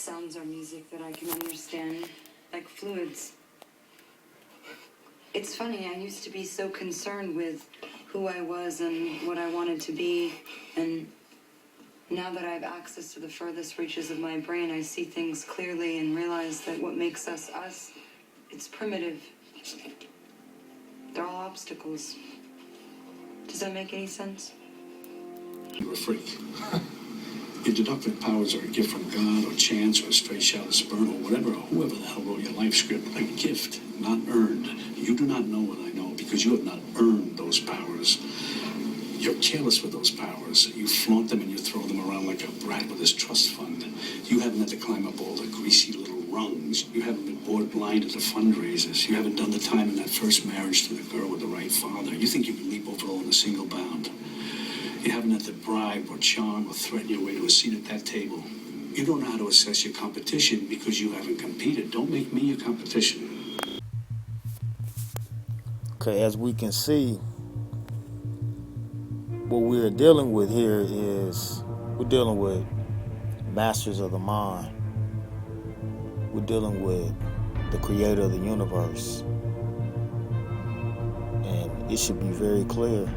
sounds are music that I can understand, like fluids. It's funny, I used to be so concerned with who I was and what I wanted to be, and now that I have access to the furthest reaches of my brain, I see things clearly and realize that what makes us us, it's primitive. They're all obstacles. Does that make any sense? You're a freak. Your deductive powers are a gift from God or chance or a stray shot of sperm or whatever, or whoever the hell wrote your life script. A gift, not earned. You do not know what I know because you have not earned those powers. You're careless with those powers. You flaunt them and you throw them around like a brat with his trust fund. You haven't had to climb up all the greasy little rungs. You haven't been bored blind at the fundraisers. You haven't done the time in that first marriage to the girl with the right father. You think you can leap over all in a single bound. You haven't had to bribe or charm or threaten your way to a seat at that table. You don't know how to assess your competition because you haven't competed. Don't make me your competition. Okay, as we can see, what we're dealing with here is we're dealing with masters of the mind. We're dealing with the creator of the universe. And it should be very clear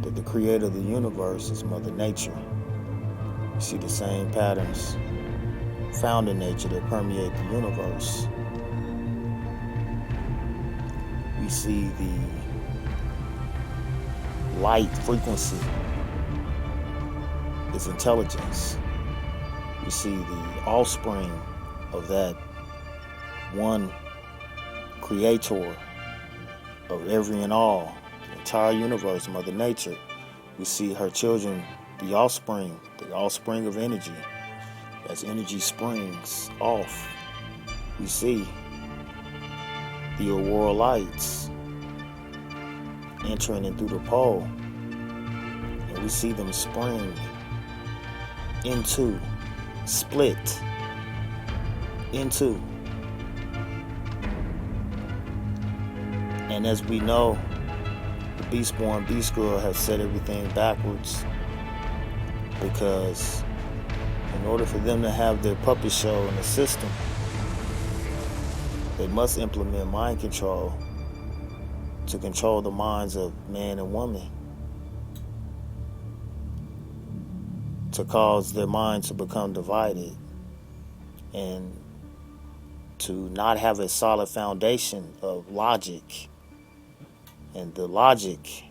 that the creator of the universe is Mother Nature. You see the same patterns found in nature that permeate the universe. We see the light frequency is intelligence. We see the offspring of that one creator of every and all, the entire universe, Mother Nature. We see her children, the offspring of energy. As energy springs off, we see the aurora lights entering in through the pole, and we see them spring into, split into. And as we know, the Beast-born Beast Girl has set everything backwards, because in order for them to have their puppet show in the system, they must implement mind control to control the minds of man and woman, to cause their minds to become divided and to not have a solid foundation of logic. And the logic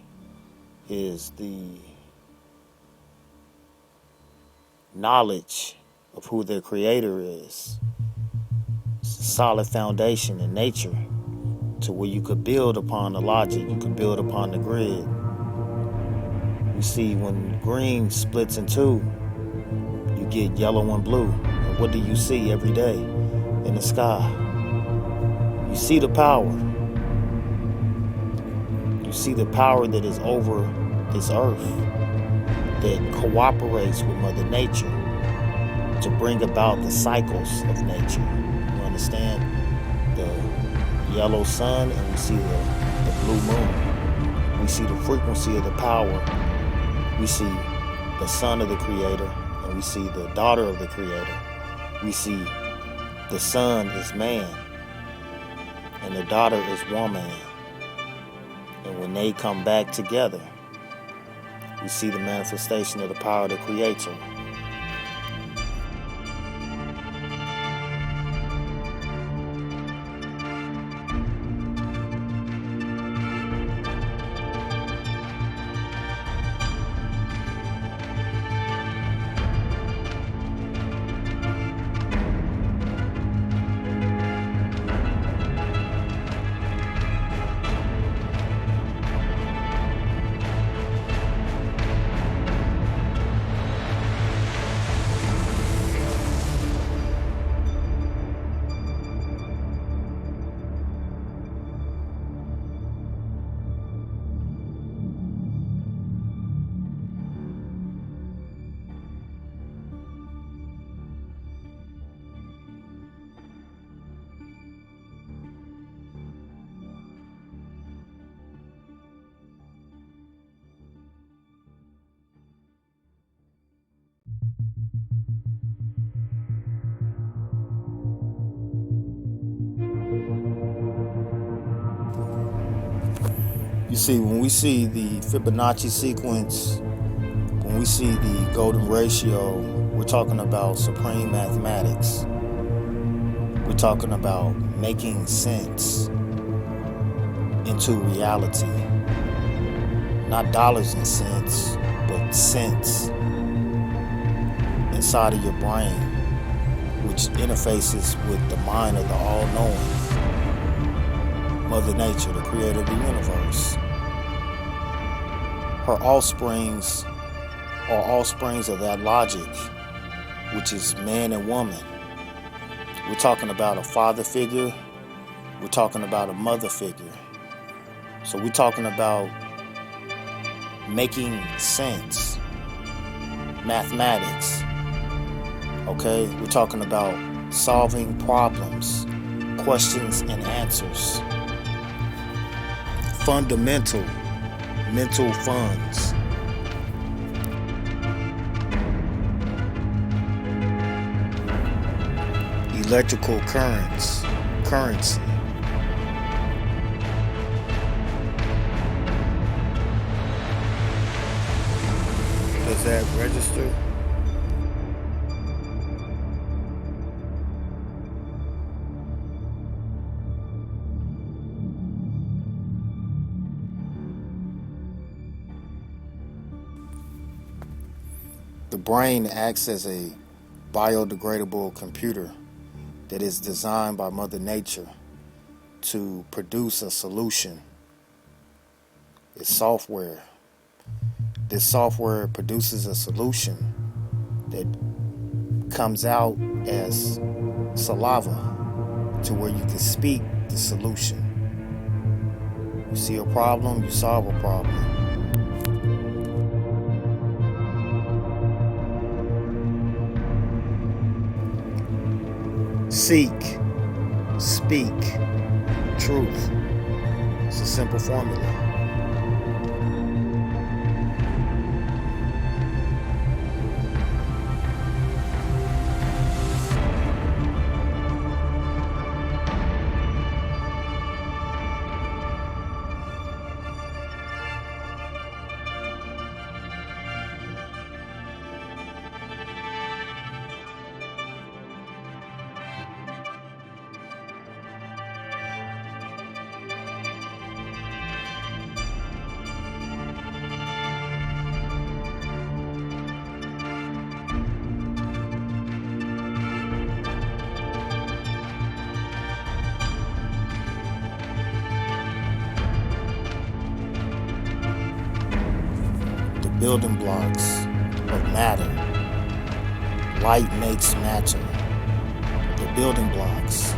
is the knowledge of who their creator is. It's a solid foundation in nature to where you could build upon the logic, you could build upon the grid. We see when green splits in two, you get yellow and blue. And what do you see every day in the sky? You see the power. You see the power that is over this earth, that cooperates with Mother Nature to bring about the cycles of nature. You understand? The yellow sun, and we see the blue moon. We see the frequency of the power. We see the son of the creator, and we see the daughter of the creator. We see the son is man, and the daughter is woman. And when they come back together, we see the manifestation of the power of the creator. You see, when we see the Fibonacci sequence, when we see the golden ratio, we're talking about supreme mathematics. We're talking about making sense into reality. Not dollars and cents, but sense inside of your brain, which interfaces with the mind of the all-knowing Mother Nature, the creator of the universe. Her offsprings are offsprings of that logic, which is man and woman. We're talking about a father figure. We're talking about a mother figure. So we're talking about making sense, mathematics. Okay, we're talking about solving problems, questions and answers, fundamental mental funds. Electrical currency. Does that register? The brain acts as a biodegradable computer that is designed by Mother Nature to produce a solution. It's software. This software produces a solution that comes out as saliva to where you can speak the solution. You see a problem, you solve a problem. Seek, speak, truth. It's a simple formula. Building blocks of matter. Light makes matter. The building blocks.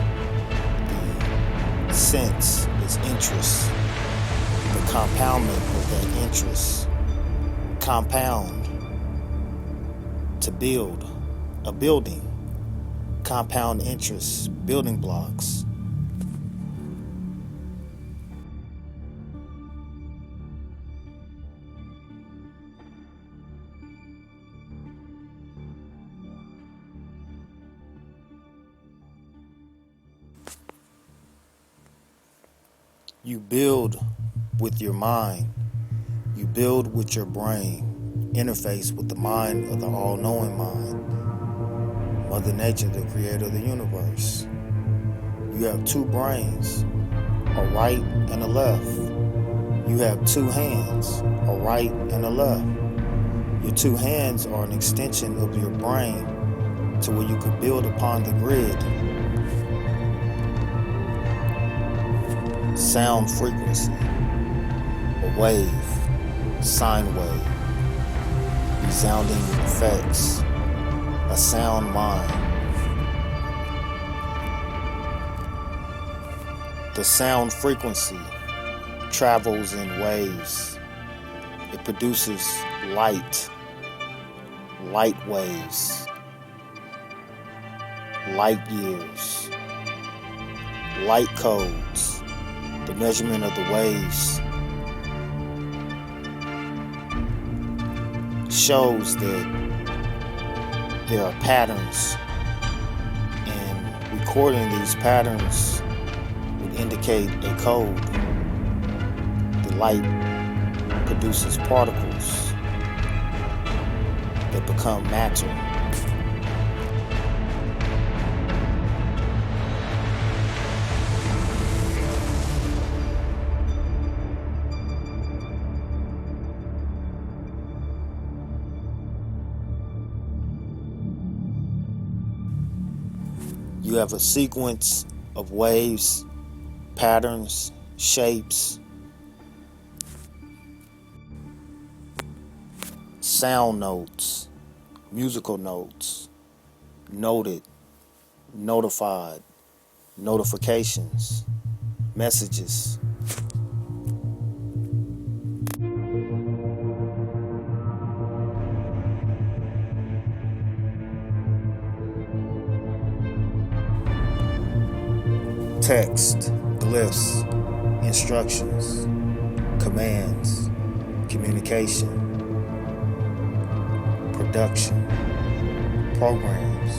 The sense is interest. The compoundment of that interest. Compound. To build. A building. Compound interest. Building blocks. You build with your mind. You build with your brain. Interface with the mind of the all-knowing mind. Mother Nature, the creator of the universe. You have two brains, a right and a left. You have two hands, a right and a left. Your two hands are an extension of your brain to where you could build upon the grid. Sound frequency, a wave, sine wave, resounding effects, a sound mind. The sound frequency travels in waves. It produces light waves, light years, light codes. The measurement of the waves shows that there are patterns, and recording these patterns would indicate a code. The light produces particles that become matter. You have a sequence of waves, patterns, shapes, sound notes, musical notes, noted, notified, notifications, messages. Text, glyphs, instructions, commands, communication, production, programs.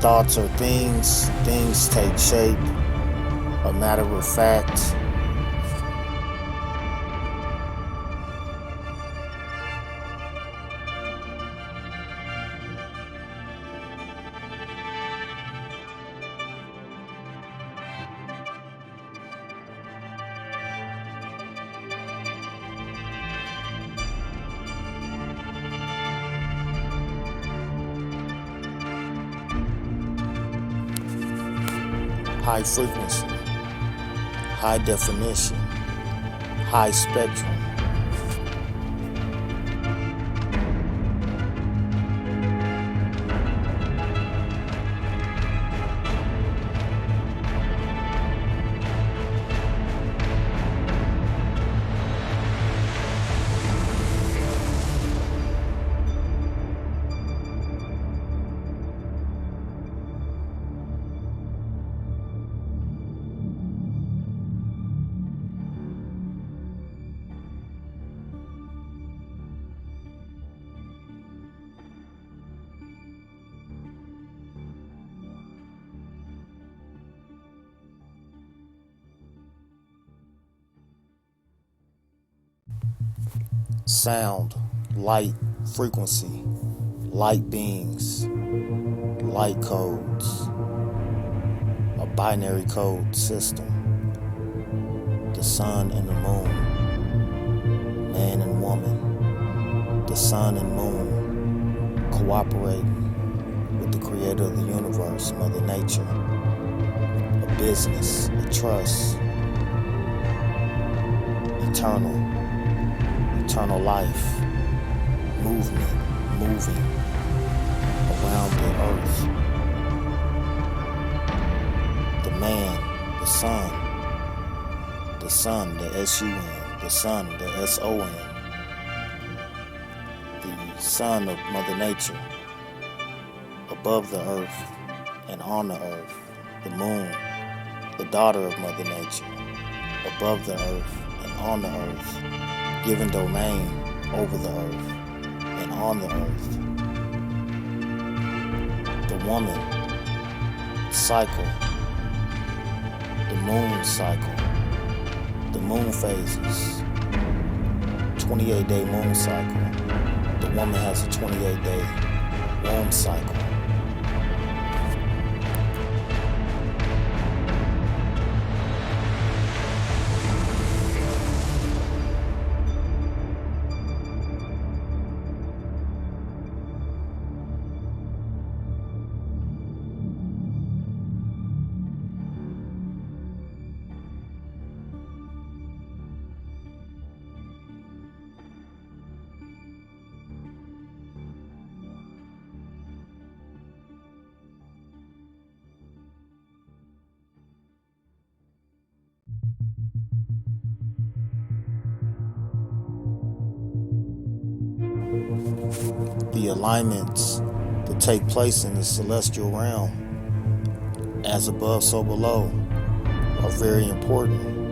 Thoughts are things, things take shape, a matter of fact. High frequency, high definition, high spectrum. Sound, light, frequency, light beings, light codes, a binary code system, the sun and the moon, man and woman, the sun and moon cooperating with the creator of the universe, Mother Nature, a business, a trust, eternal life, movement, moving around the earth. The man, the sun, the S-U-N, the sun, the S-O-N, the son of Mother Nature, above the earth and on the earth. The moon, the daughter of Mother Nature, above the earth and on the earth, given domain over the earth and on the earth. The woman cycle, the moon cycle, the moon phases, 28-day moon cycle. The woman has a 28-day womb cycle. The alignments that take place in the celestial realm, as above, so below, are very important.